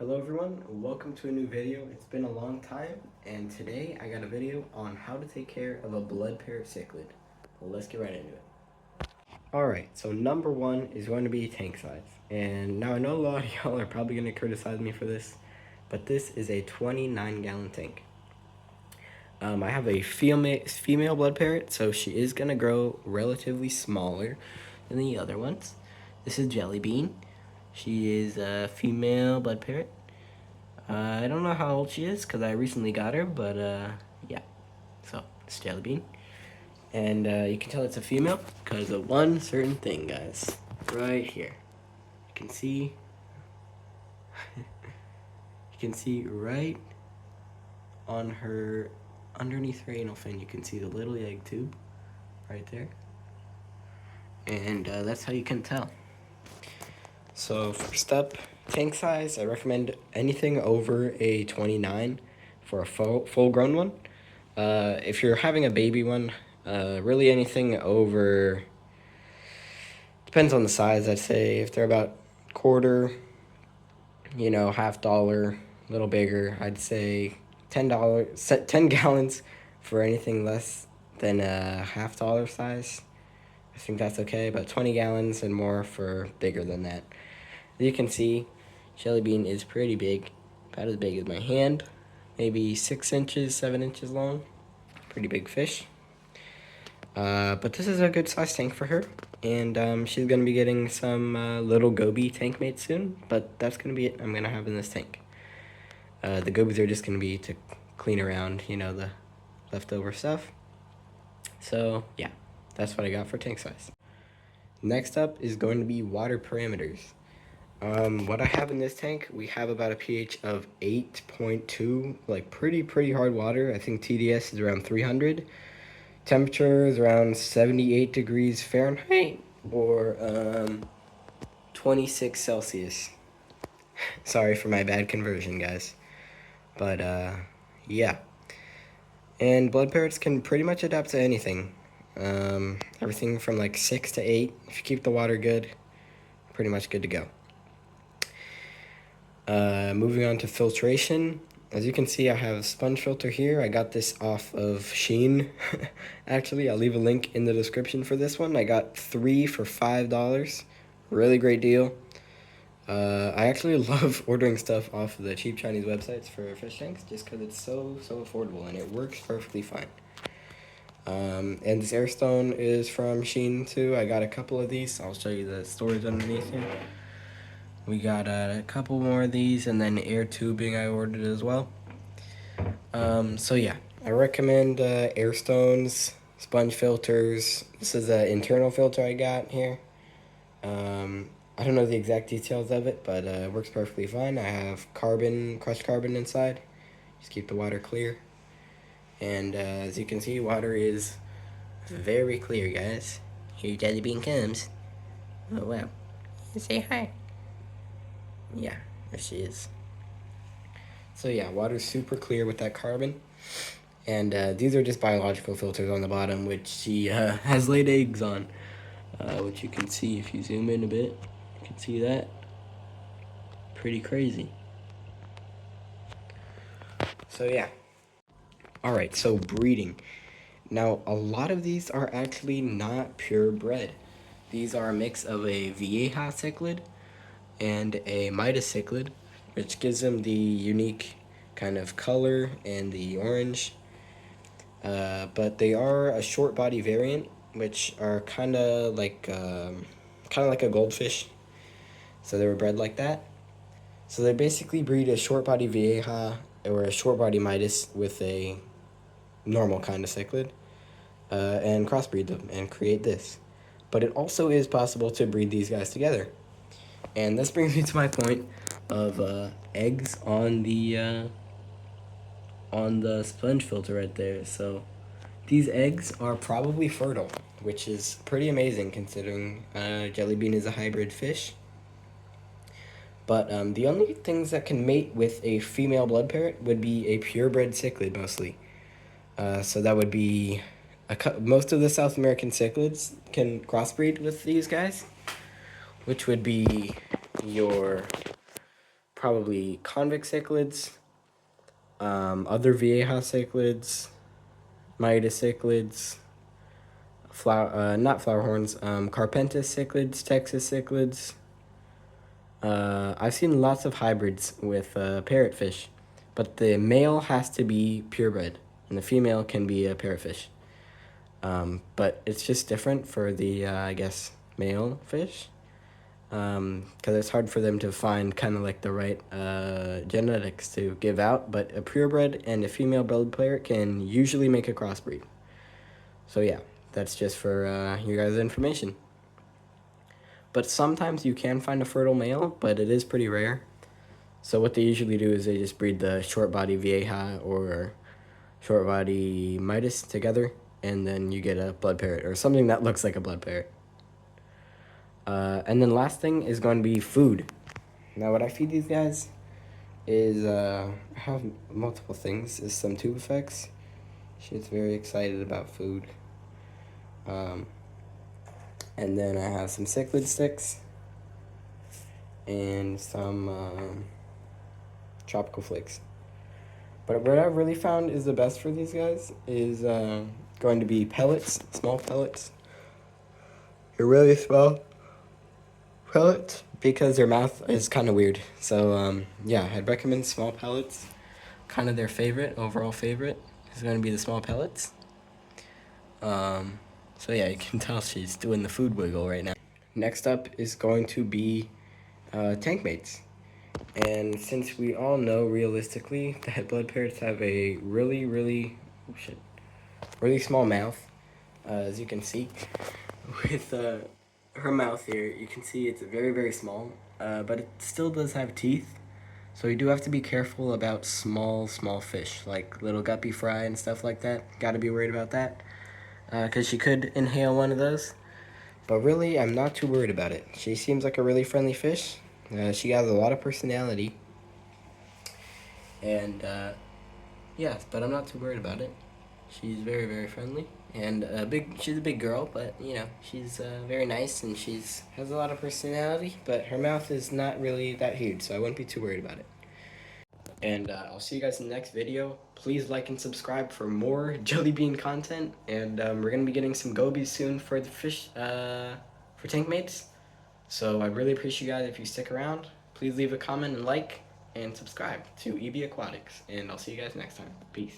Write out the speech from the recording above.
Hello everyone, welcome to a new video. It's been a long time, and today I got a video on how to take care of a Blood Parrot Cichlid. Well, let's get right into it. Alright, so number one is going to be tank size. And now I know a lot of y'all are probably going to criticize me for this, but this is a 29-gallon tank. I have a female Blood Parrot, so she is going to grow relatively smaller than the other ones. This is Jelly Bean. She is a female Blood Parrot. I don't know how old she is because I recently got her, but yeah. So, it's Jelly Bean. And you can tell it's a female because of one certain thing, guys. Right here. You can see... you can see right on her... underneath her anal fin, you can see the little egg tube. Right there. And that's how you can tell. So, first up, tank size, I recommend anything over a 29 for a full-grown one. If you're having a baby one, really anything over, depends on the size, I'd say. If they're about quarter, half dollar, a little bigger, I'd say $10, 10 gallons for anything less than a $half size. I think that's okay, but 20 gallons and more for bigger than that. As you can see, Jelly Bean is pretty big, about as big as my hand, maybe 6 inches, 7 inches long. Pretty big fish. But this is a good size tank for her, and she's going to be getting some little goby tank mates soon, but that's going to be it I'm going to have in this tank. The gobies are just going to be to clean around, the leftover stuff. So, yeah, that's what I got for tank size. Next up is going to be water parameters. What I have in this tank, we have about a pH of 8.2, like pretty hard water. I think TDS is around 300. Temperature is around 78 degrees Fahrenheit or 26 Celsius. Sorry for my bad conversion, guys. But, yeah. And blood parrots can pretty much adapt to anything. Everything from like 6 to 8. If you keep the water good, pretty much good to go. Moving on to filtration. As you can see, I have a sponge filter here. I got this off of Shein. Actually, I'll leave a link in the description for this one. I got 3 for $5. Really great deal. I actually love ordering stuff off of the cheap Chinese websites for fish tanks just because it's so affordable and it works perfectly fine. And this airstone is from Shein too. I got a couple of these. I'll show you the storage underneath here. We got a couple more of these, and then air tubing I ordered as well. So yeah, I recommend air stones, sponge filters. This is an internal filter I got here. I don't know the exact details of it, but it works perfectly fine. I have crushed carbon inside. Just keep the water clear. And as you can see, water is very clear, guys. Here Jelly Bean comes. Oh wow. Say hi. Yeah, there she is. So yeah, water's super clear with that carbon. And these are just biological filters on the bottom, which she has laid eggs on. Which you can see if you zoom in a bit. You can see that. Pretty crazy. So yeah. Alright, so breeding. Now, a lot of these are actually not purebred. These are a mix of a Vieja cichlid and a Midas cichlid, which gives them the unique kind of color and the orange. But they are a short body variant, which are kind of like a goldfish. So they were bred like that. So they basically breed a short body Vieja or a short body Midas with a normal kind of cichlid, and crossbreed them and create this. But it also is possible to breed these guys together. And this brings me to my point of eggs on the sponge filter right there. So these eggs are probably fertile, which is pretty amazing considering Jelly Bean is a hybrid fish. But the only things that can mate with a female blood parrot would be a purebred cichlid mostly. So that would be most of the South American cichlids can crossbreed with these guys, which would be your probably convict cichlids, other Vieja cichlids, Midas cichlids, not flowerhorns, Carpentis cichlids, Texas cichlids. I've seen lots of hybrids with parrotfish, but the male has to be purebred, and the female can be a parrotfish. But it's just different for the, I guess, male fish, because it's hard for them to find kind of like the right genetics to give out, but a purebred and a female blood parrot can usually make a crossbreed. So yeah, that's just for you guys' information. But sometimes you can find a fertile male, but it is pretty rare. So what they usually do is they just breed the short body Vieja or short body Midas together, and then you get a blood parrot or something that looks like a blood parrot. And then last thing is going to be food. Now what I feed these guys is, I have multiple things. Is some tube effects. She's very excited about food. And then I have some cichlid sticks and some tropical flakes. But what I've really found is the best for these guys is going to be pellets, small pellets. They're really small pellets because their mouth is kind of weird. So yeah, I'd recommend small pellets. Kind of their favorite, overall favorite, is going to be the small pellets. So yeah, you can tell she's doing the food wiggle right now. Next up is going to be tank mates. And since we all know realistically that blood parrots have a really small mouth, as you can see with her mouth here, you can see it's very small, but it still does have teeth. So you do have to be careful about small fish, like little guppy fry and stuff like that. Gotta be worried about that, because she could inhale one of those. But really, I'm not too worried about it. She seems like a really friendly fish. She has a lot of personality. And, yeah, but I'm not too worried about it. She's very friendly. And she's a big girl, but, you know, she's very nice, and has a lot of personality. But her mouth is not really that huge, so I wouldn't be too worried about it. And I'll see you guys in the next video. Please like and subscribe for more jelly bean content. And we're going to be getting some gobies soon for the fish, for tank mates. So I really appreciate you guys if you stick around. Please leave a comment and like and subscribe to EB Aquatics. And I'll see you guys next time. Peace.